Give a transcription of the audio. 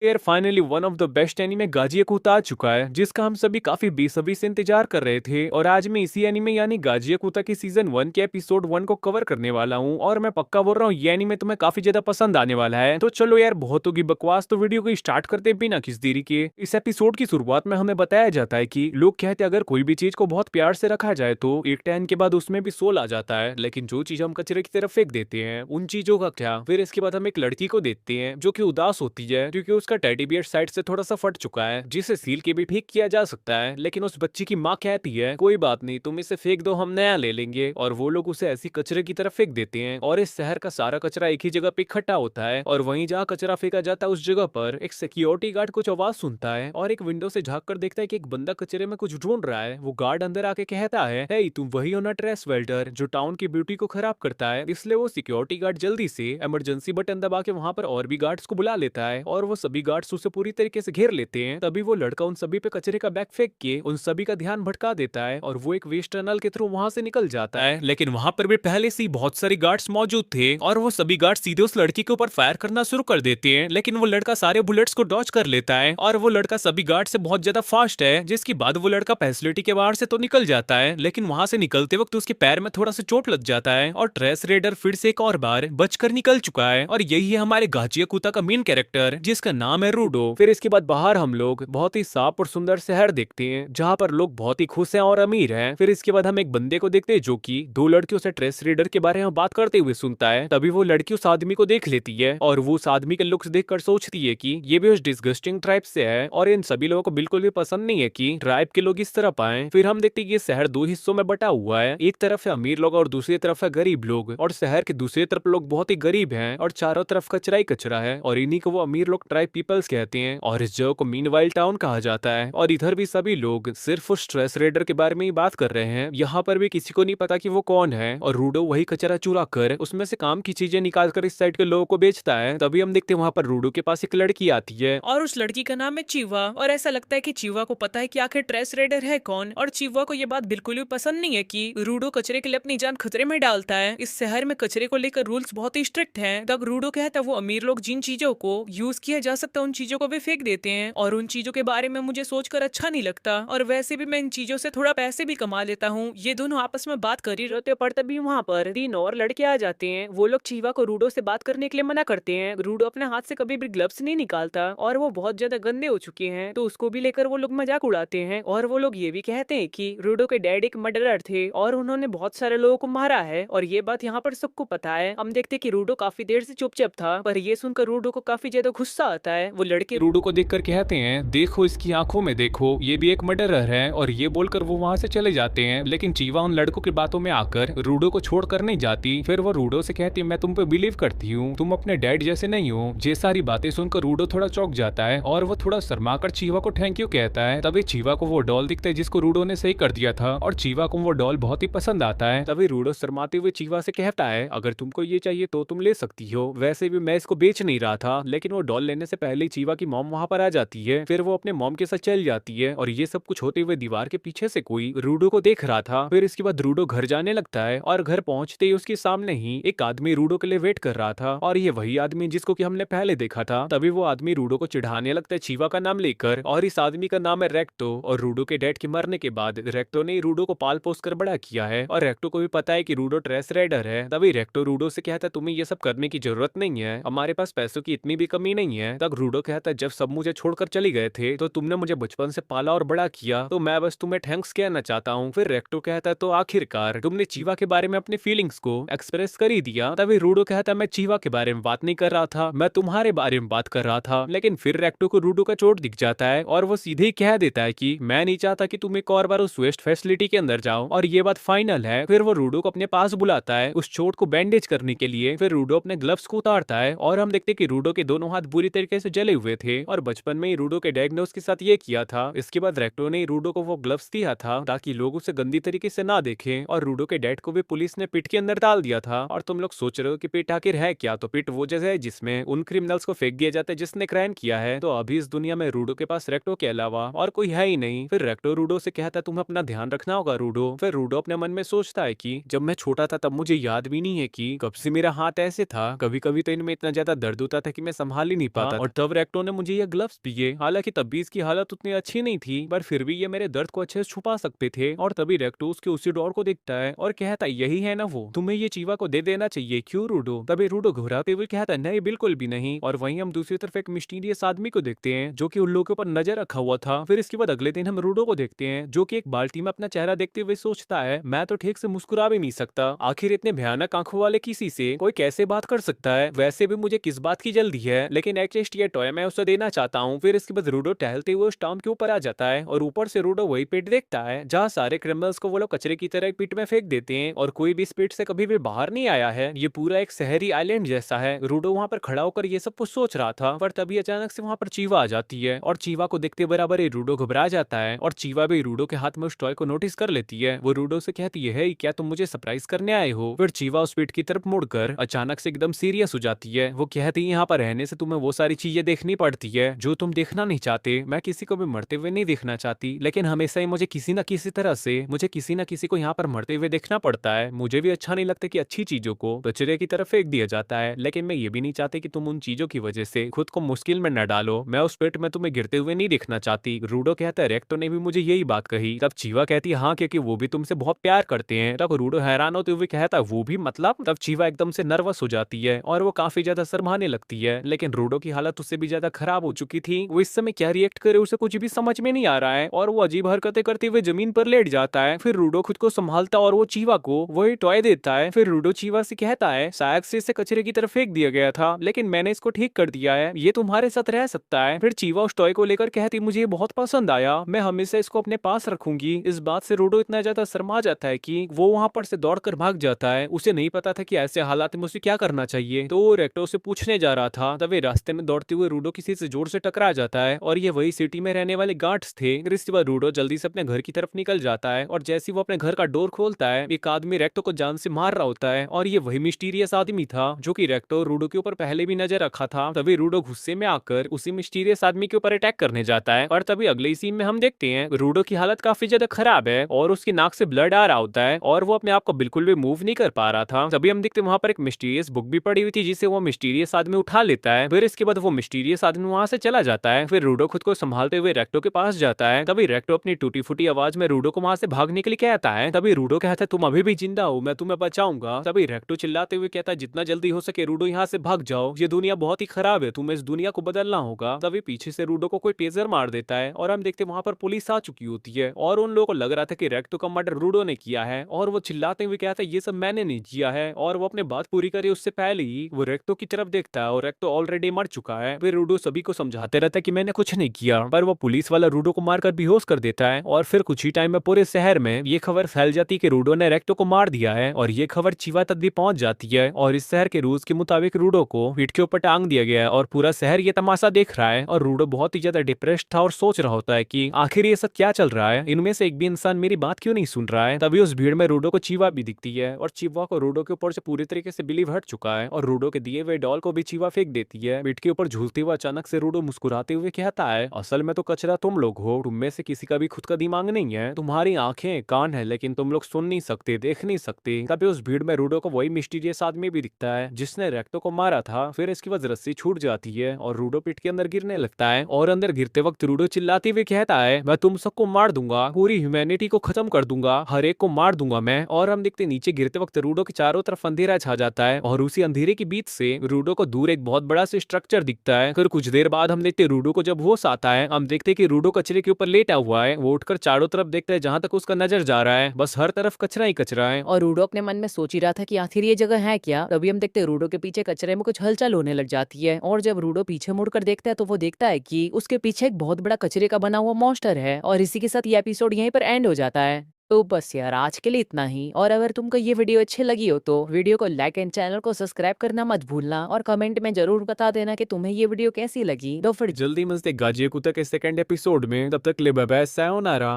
यार finally one of the best anime Gachiakuta आ चुका है, जिसका हम सभी काफी बेसब्री से इंतजार कर रहे थे। और आज मैं इसी एनीमे यानी गाजियाकुता के सीजन 1 के एपिसोड 1 को कवर करने वाला हूँ। और मैं पक्का बोल रहा हूँ ये एनीमे तुम्हें काफी ज्यादा पसंद आने वाला है। तो चलो यार बहुत होगी बकवास, तो वीडियो को स्टार्ट करते बिना किस देरी के। इस एपिसोड की शुरुआत में हमें बताया जाता है कि लोग कहते हैं अगर कोई भी चीज को बहुत प्यार से रखा जाए तो एक टाइम के बाद उसमें भी सोल आ जाता है, लेकिन जो चीज हम कचरे की तरफ फेंक देते हैं उन चीजों का क्या। फिर इसके बाद हम एक लड़की को देखते हैं जो कि उदास होती है क्योंकि उसका टेडी बियर साइड से थोड़ा सा फट चुका है, जिसे सील के भी ठीक किया जा सकता है। लेकिन उस बच्ची की माँ कहती है कोई बात नहीं, तुम इसे फेंक दो, हम नया ले लेंगे। और वो लोग उसे ऐसी कचरे की तरफ फेंक देते हैं और इस शहर का सारा कचरा एक ही जगह पे इकट्ठा होता है। और वहीं जहाँ कचरा फेंका जाता है उस जगह पर एक सिक्योरिटी गार्ड कुछ आवाज सुनता है और एक विंडो से झांक कर देखता है कि एक बंदा कचरे में कुछ ढूंढ रहा है। वो गार्ड अंदर आके कहता है हे तुम वही हो ना ट्रेस वेल्टर जो टाउन की ब्यूटी को खराब करता है। इसलिए वो सिक्योरिटी गार्ड जल्दी से इमरजेंसी बटन दबा के वहां पर और भी गार्ड्स को बुला लेता है और वो सभी गार्ड्स उसे पूरी तरीके से घेर लेते हैं। तभी वो लड़का उन सभी पे कचरे का बैग फेंक के उन सभी का ध्यान भटका देता है और वो एक वेस्ट टनल के थ्रू वहां से निकल जाता है। लेकिन वहां पर भी पहले से ही बहुत सारे गार्ड्स मौजूद थे और वो सभी गार्ड सीधे उस लड़की के ऊपर फायर करना शुरू कर देते हैं। लेकिन वो लड़का सारे बुलेट्स को डॉज कर लेता है और वो लड़का सभी गार्ड से बहुत ज्यादा फास्ट है, जिसके बाद वो लड़का फैसिलिटी के बाहर से तो निकल जाता है, लेकिन वहां से निकलते वक्त उसके पैर में थोड़ा सा चोट लग जाता है और ट्रेस रेडर फिर से एक और बार बचकर निकल चुका है। और यही है हमारे गाजियाकुता का मेन कैरेक्टर जिसका नाम है रूडो। फिर इसके बाद बाहर हम लोग बहुत ही साफ और सुंदर शहर देखते हैं जहाँ पर लोग बहुत ही खुश हैं और अमीर हैं। फिर इसके बाद हम एक बंदे को देखते हैं जो कि दो लड़कियों से ट्रेस रेडर के बारे में बात करते हुए सुनता है। तभी वो लड़की उस आदमी को देख लेती है और वो उस आदमी के लुक्स देखकर सोचती है कि ये भी उस डिस्गस्टिंग ट्राइब से है और इन सभी लोगों को बिल्कुल भी पसंद नहीं है कि ट्राइब के लोग इस तरफ आए। फिर हम देखते हैं ये शहर दो हिस्सों में बटा हुआ है, एक तरफ है अमीर लोग और दूसरी तरफ है गरीब लोग। और शहर के दूसरी तरफ लोग बहुत ही गरीब हैं और चारों तरफ कचरा ही कचरा है और इन्हीं को वो अमीर लोग ट्राइब पीपल्स कहते हैं और इस जगह को मीनवाइल टाउन कहा जाता है। और इधर भी सभी लोग सिर्फ उस स्ट्रेस रेडर के बारे में ही बात कर रहे हैं। यहाँ पर भी किसी को नहीं पता कि वो कौन है और रूडो वही कचरा चुरा कर उसमें से काम की चीजें निकाल कर इस साइड के लोगों को बेचता है। तभी हम देखते हैं वहां पर रूडो के पास एक लड़की आती है और उस लड़की का नाम है चीवा। और ऐसा लगता है कि चीवा को पता है कि आखिर ट्रेस रेडर है कौन। और चीवा को ये बात बिल्कुल भी पसंद नहीं है कि रूडो कचरे के लिए अपनी जान खतरे में डालता है। इस शहर में कचरे को लेकर रूल्स बहुत ही स्ट्रिक्ट हैं। तब रूडो कहता है वो अमीर लोग जिन चीजों को यूज किया जा सकता है उन चीजों को वे फेंक देते हैं और उन चीजों के बारे में मुझे सोचकर अच्छा नहीं लगता। और वैसे भी मैं इन चीजों से थोड़ा पैसे भी कमा लेता हूँ। ये दोनों आपस में बात कर ही रहते पर तभी वहाँ पर तीन और लड़के आ जाते हैं। वो लोग चीवा को रूडो से बात करने के लिए मना करते हैं। रूडो अपने हाथ से कभी भी ग्लव्स नहीं निकालता और वो बहुत ज्यादा गंदे हो चुके हैं, तो उसको भी लेकर वो लोग मजाक उड़ाते हैं। और वो लोग ये भी कहते हैं कि रूडो के डैड एक मर्डरर थे और उन्होंने बहुत सारे लोगों को मारा है और ये बात यहाँ पर सबको पता है। हम देखते कि रूडो काफी देर से चुपचाप था, पर ये सुनकर रूडो को काफी ज्यादा गुस्सा आता है। वो लड़के रूडो को देखकर कहते हैं देखो इसकी आंखों में देखो, ये भी एक मर्डरर है। और ये बोलकर वो वहां से चले जाते हैं, लेकिन चीवा उन लड़कों की बातों में आकर रूडो को छोड़कर नहीं जाती। फिर वो रूडो से कहती है मैं तुम पे बिलीव करती हूँ, तुम अपने डैड जैसे नहीं हो। ये सारी बातें सुनकर रूडो थोड़ा चौंक जाता है और वो थोड़ा शर्मा कर चीवा को थैंक यू कहता है। तभी चीवा को वो डॉल दिखता है जिसको रूडो ने सही कर दिया था और चीवा को वो डॉल बहुत ही पसंद आता है। तभी रूडो शर्माते हुए चीवा से कहता है अगर तुमको ये चाहिए तो तुम ले सकती हो, वैसे भी मैं इसको बेच नहीं रहा था। लेकिन वो डॉल लेने से पहले चीवा की मॉम वहां पर आ जाती है। फिर वो अपने मॉम के साथ चल जाती है और ये सब कुछ होते हुए दीवार के पीछे से कोई रूडो को देख रहा था। फिर इसके बाद रूडो घर जाने लगता है और घर पहुंचते ही उसके सामने ही एक आदमी रूडो के लिए वेट कर रहा था और ये वही आदमी जिसको कि हमने पहले देखा था। तभी वो आदमी रूडो को चिढ़ाने लगता है चीवा का नाम लेकर और इस आदमी का नाम है रेक्टो। और रूडो के डैड के मरने के बाद रेक्टो ने रूडो को पाल पोस कर बड़ा किया है और रेक्टो को भी पता है कि रूडो ट्रेस रेडर है। तभी रेक्टो रूडो से कहता है तुम्हें ये सब करने की जरूरत नहीं है, हमारे पास पैसों की इतनी भी कमी नहीं है। तब रूडो कहता है जब सब मुझे छोड़कर चली गए थे तो तुमने मुझे बचपन से पाला और बड़ा किया, तो मैं बस तुम्हें थैंक्स कहना चाहता हूँ। फिर रेक्टो कहता है तो आखिरकार तुमने चीवा के बारे में अपनी फीलिंग्स को एक्सप्रेस कर ही दिया। तभी रूडो कहता है मैं चीवा के बारे में बात नहीं कर रहा था, मैं तुम्हारे बारे में बात कर रहा था। लेकिन फिर रेक्टो को रूडो का चोट दिख जाता है और वो सीधे ही कह देता है कि मैं नहीं चाहता कि तुम एक और बार उस वेस्ट फैसिलिटी के अंदर जाओ और ये बात फाइनल है। फिर वो रूडो को अपने पास बुलाता है उस चोट को बैंडेज करने के लिए। फिर रूडो अपने ग्लव्स को उतारता है और हम देखते कि रूडो के दोनों हाथ बुरी तरीके से जले हुए थे और बचपन में ही रूडो के डैड ने उसके साथ ये किया था। इसके बाद रेक्टो ने रूडो को वो ग्लव्स दिया था ताकि लोग उसे गंदी तरीके से ना देखें और रूडो के डैड को भी पुलिस ने पिट के अंदर डाल दिया था। और तुम लोग सोच रहे हो कि पिट आखिर है क्या, तो पिट वो जगह है जिसमें उन क्रिमिनल्स को फेंक दिया जाता है जिसने क्राइम किया है। तो अभी इस दुनिया में रूडो के पास रेक्टो के अलावा और कोई है ही नहीं। फिर रेक्टो रूडो से कहता है तुम्हें अपना ध्यान रखना होगा रूडो। फिर रूडो अपने मन में सोचता है कि जब मैं छोटा था तब मुझे याद भी नहीं है कि कब से मेरा हाथ ऐसे था, कभी कभी तो इनमें इतना ज्यादा दर्द होता था कि मैं संभाल ही नहीं पाता। और तब रेक्टो ने मुझे ये ग्लव्स दिए। हालांकि तब भी इसकी हालत उतनी अच्छी नहीं थी, पर फिर भी ये मेरे दर्द को अच्छे से छुपा सकते थे। और तभी रेक्टो उसके उसी डोर को देखता है और कहता है, यही है ना वो, तुम्हें ये चीवा को दे देना चाहिए, क्यों रूडो? तभी रूडो घबराते हुए कहता है, नहीं बिल्कुल भी नहीं। और वहीं हम दूसरी तरफ एक मिस्टीरियस आदमी को देखते हैं जो कि उल्लू के ऊपर नजर रखा हुआ था। फिर इसके बाद अगले दिन हम रूडो को देखते हैं जो कि एक बाल्टी में अपना चेहरा देखते हुए सोचता है, मैं तो ठीक से मुस्कुरा भी नहीं सकता, आखिर इतने भयानक आंखों वाले किसी से कोई कैसे बात कर सकता है? वैसे भी मुझे किस बात की जल्दी है, लेकिन एटलीस्ट ये टॉय मैं उसे देना चाहता हूँ। फिर इसके बाद रूडो टहलते हुए उस टाउन के ऊपर आ जाता है और ऊपर से रूडो वही पिट देखता है जहाँ सारे क्रिमिनल्स को वो लोग कचरे की तरह एक पिट में फेंक देते हैं और कोई भी इस पिट से कभी भी बाहर नहीं आया है। ये पूरा एक शहरी आइलैंड जैसा है। रूडो वहां पर खड़ा होकर ये सब कुछ सोच रहा था, पर तभी अचानक से वहां पर चीवा आ जाती है और चीवा को देखते बराबर ही रूडो घबरा जाता है और चीवा भी रूडो के हाथ में उस टॉय को नोटिस कर लेती है। वो रूडो से कहती है, क्या तुम मुझे सरप्राइज करने आए हो? फिर चीवा उस पिट की तरफ मुड़कर अचानक से एकदम सीरियस हो जाती है। वो कहती है, यहाँ पर रहने से तुम्हें वो सारी चीजें देखनी पड़ती है जो तुम देखना नहीं चाहते। मैं किसी को भी मरते हुए नहीं देखना चाहती, लेकिन हमेशा ही मुझे किसी न किसी तरह से किसी न किसी को यहाँ पर मरते हुए देखना पड़ता है। मुझे भी अच्छा नहीं लगता कि अच्छी चीजों को कचरे की तरफ फेंक दिया जाता है, लेकिन मैं ये भी नहीं चाहती कि तुम उन चीजों की वजह से खुद को मुश्किल में न डालो। मैं उस पेट में तुम्हें गिरते हुए नहीं देखना चाहती। रूडो कहता है, रेक्टो ने भी मुझे यही बात कही। तब चीवा कहती है, हाँ क्योंकि वो भी तुमसे बहुत प्यार करते हैं। तब रूडो हैरान होते हुए कहता है, वो भी मतलब? तब चीवा एकदम से नर्वस हो जाती है और वो काफी ज्यादा शर्माने लगती है, लेकिन रूडो की हालत उससे भी ज्यादा खराब हो चुकी थी। वो इस समय क्या रिएक्ट करे उसे कुछ भी समझ में नहीं आ रहा है और वो अजीब हरकतें करते हुए जमीन पर लेट जाता है। फिर रूडो खुद को संभालता और वो चीवा को वही टॉय देता है। फिर रूडो चीवा से कहता है, शायद से इसे कचरे की तरफ फेंक दिया गया था, लेकिन मैंने इसको ठीक कर दिया है, ये तुम्हारे साथ रह सकता है। फिर चीवा उस टॉय को लेकर कहती, मुझे ये बहुत पसंद आया, मैं हमेशा इसको अपने पास रखूंगी। इस बात से रूडो इतना ज्यादा शर्मा जाता है कि वो वहां पर से दौड़कर भाग जाता है। उसे नहीं पता था कि ऐसे हालात में उसे क्या करना चाहिए, तो वो रेक्टो से पूछने जा रहा था। तभी रास्ते में दौड़ते हुए रूडो किसी से जोर से टकरा जाता है और ये वही सिटी में रहने वाले गार्ड्स थे। इसके बाद रूडो जल्दी से अपने घर की तरफ निकल जाता है और जैसे ही वो अपने घर का डोर खोलता है, एक आदमी रेक्टो को जान से मार रहा होता है और ये वही मिस्टीरियस आदमी था जो कि रेक्टो रूडो के ऊपर पहले भी नजर रखा था। तभी रूडो गुस्से में आकर उसी मिस्टीरियस आदमी के ऊपर अटैक करने जाता है और तभी अगले सीन में हम देखते हैं रूडो की हालत काफी ज्यादा खराब है और उसकी नाक से ब्लड आ रहा होता है और वो अपने आप को बिल्कुल भी मूव नहीं कर पा रहा था। तभी हम देखते हैं वहां पर एक मिस्टीरियस बुक भी पड़ी हुई थी जिसे वो मिस्टीरियस आदमी उठा लेता है। फिर इसके बाद वो मिस्टीरियस आदमी वहां से चला जाता है। फिर रूडो खुद को संभालते हुए रेक्टो के पास जाता है। तभी रेक्टो अपनी टूटी फूटी आवाज में रूडो को वहां से भागने के लिए कहता है। तभी रूडो कहता है, तुम अभी भी जिंदा हो, मैं तुम्हें बचाऊंगा। तभी रेक्टो चिल्लाते हुए कहता है, जितना जल्दी हो सके रूडो यहाँ से भाग जाओ, ये दुनिया बहुत ही खराब है, तुम्हें इस दुनिया को बदलना होगा। तभी पीछे से रूडो को कोई टेजर मार देता है और हम देखते वहां पर पुलिस आ चुकी होती है और उन लोगों को लग रहा था कि रेक्टो का मर्डर रूडो ने किया है और वो चिल्लाते हुए कहता है, ये सब मैंने नहीं किया है। और वो अपने बात पूरी करे उससे पहले ही वो रेक्टो की तरफ देखता है और रेक्टो ऑलरेडी मर चुका है। फिर रूडो सभी को समझाते रहता है कि मैंने कुछ नहीं किया, पर वो पुलिस वाला रूडो को मारकर बेहोश कर देता है और फिर कुछ ही टाइम में पूरे शहर में ये खबर फैल जाती है कि रूडो ने रेक्टो को मार दिया है और ये खबर चीवा तक भी पहुंच जाती है और इस शहर के रूल्स के मुताबिक रूडो को पीठ के ऊपर टांग दिया गया है और पूरा शहर ये तमाशा देख रहा है। और रूडो बहुत ही ज्यादा डिप्रेस्ड था और सोच रहा होता है कि आखिर ये सब क्या चल रहा है, इनमें से एक भी इंसान मेरी बात क्यों नहीं सुन रहा है। तभी उस भीड़ में रूडो को चीवा भी दिखती है और चीवा को रूडो के ऊपर से पूरी तरीके से बिलीव हट चुका है और रूडो के दिए हुए डॉल को भी चीवा फेंक देती है। पीठ के ऊपर झूलते हुए अचानक से रूडो मुस्कुराते हुए कहता है, असल में तो कचरा तुम लोग हो, तुम में से किसी का भी खुद का दिमाग नहीं है, तुम्हारी आंखें कान है लेकिन तुम लोग सुन नहीं सकते, देख नहीं सकते। तभी उस भीड़ में रूडो को वही मिस्टीरियस आदमी भी दिखता है जिसने रेक्टो को मारा था। फिर इसके बाद रस्सी छूट जाती है और रूडो पीठ के अंदर गिरने लगता है और अंदर गिरते वक्त रूडो चिल्लाते हुए कहता है, मैं तुम सबको मार दूंगा, पूरी ह्यूमैनिटी को खत्म कर दूंगा, हर एक को मार दूंगा मैं। और हम देखते नीचे गिरते वक्त रूडो के चारों तरफ अंधेरा छा जाता है और उसी अंधेरे के बीच से रूडो को दूर एक बहुत बड़ा सा स्ट्रक्चर दिखता है। फिर कुछ देर बाद हम देखते रूडो को जब होश आता है, हम देखते कि रूडो कचरे के ऊपर लेटा हुआ है। वो उठकर चारों तरफ देखता है, जहां तक उसका नजर जा रहा है बस हर तरफ कचरा ही कचरा है। और रूडो अपने मन में सोच ही रहा था कि आखिर ये जगह है क्या। तभी हम देखते हैं रूडो के पीछे कचरे में कुछ हलचल होने लग जाती है और जब रूडो पीछे मुड़कर देखता है तो वो देखता है कि उसके पीछे एक बहुत बड़ा कचरे का बना हुआ मॉन्स्टर है। और इसी के साथ ये एपिसोड यहीं पर एंड हो जाता है। तो बस यार आज के लिए इतना ही। और अगर तुमको ये वीडियो अच्छी लगी हो तो वीडियो को लाइक एंड चैनल को सब्सक्राइब करना मत भूलना और कमेंट में जरूर बता देना कि तुम्हें ये वीडियो कैसी लगी। तो फिर जल्दी मिलते गाजिया कुत्ता के सेकंड एपिसोड में, तब तक ले बाय बाय, सायोनारा।